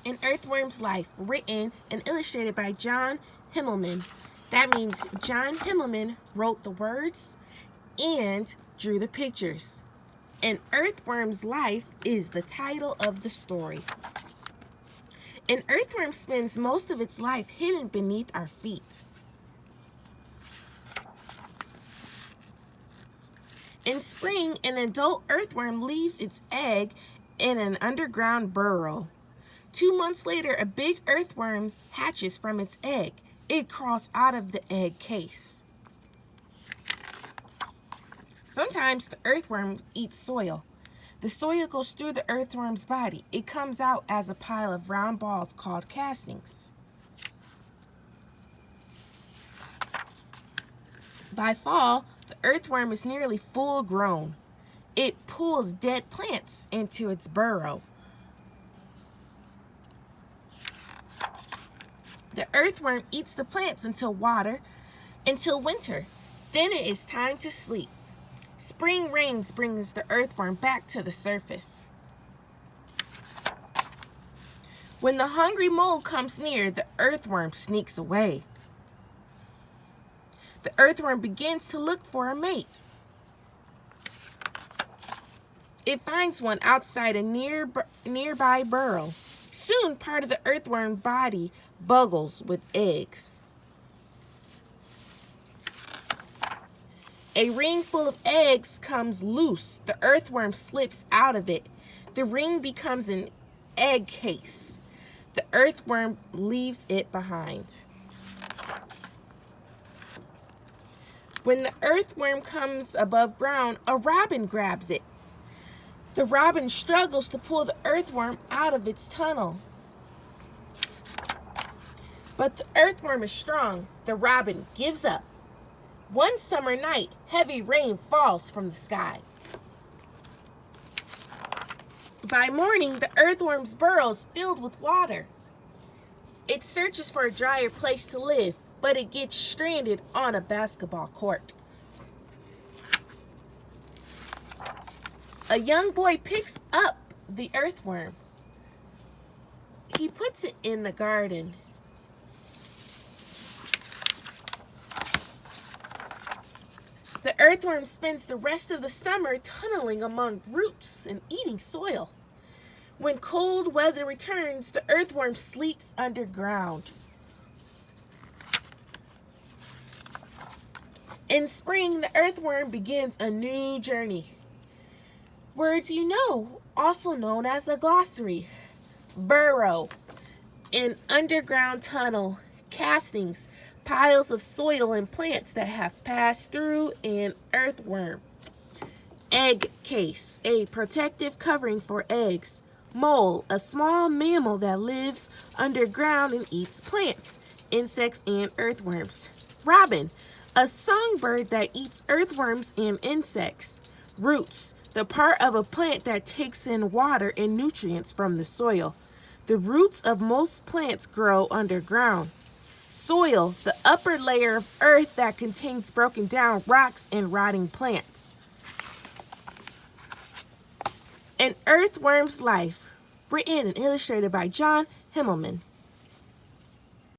An Earthworm's Life, written and illustrated by John Himmelman. That means John Himmelman wrote the words and drew the pictures. An Earthworm's Life is the title of the story. An earthworm spends most of its life hidden beneath our feet. In spring, an adult earthworm leaves its egg in an underground burrow. 2 months later, a big earthworm hatches from its egg. It crawls out of the egg case. Sometimes the earthworm eats soil. The soil goes through the earthworm's body. It comes out as a pile of round balls called castings. By fall, the earthworm is nearly full grown. It pulls dead plants into its burrow. The earthworm eats the plants until winter. Then it is time to sleep. Spring rains brings the earthworm back to the surface. When the hungry mole comes near, the earthworm sneaks away. The earthworm begins to look for a mate. It finds one outside a nearby burrow. Soon, part of the earthworm body buggles with eggs. A ring full of eggs comes loose. The earthworm slips out of it. The ring becomes an egg case. The earthworm leaves it behind. When the earthworm comes above ground, a robin grabs it. The robin struggles to pull the earthworm out of its tunnel. But the earthworm is strong. The robin gives up. One summer night, heavy rain falls from the sky. By morning, the earthworm's burrow is filled with water. It searches for a drier place to live, but it gets stranded on a basketball court. A young boy picks up the earthworm. He puts it in the garden. The earthworm spends the rest of the summer tunneling among roots and eating soil. When cold weather returns, the earthworm sleeps underground. In spring, the earthworm begins a new journey. Words you know, also known as a glossary. Burrow, an underground tunnel, castings, piles of soil and plants that have passed through an earthworm. Egg case, a protective covering for eggs. Mole, a small mammal that lives underground and eats plants, insects, and earthworms. Robin, a songbird that eats earthworms and insects. Roots, the part of a plant that takes in water and nutrients from the soil. The roots of most plants grow underground. Soil, the upper layer of earth that contains broken down rocks and rotting plants. An Earthworm's Life, written and illustrated by John Himmelman.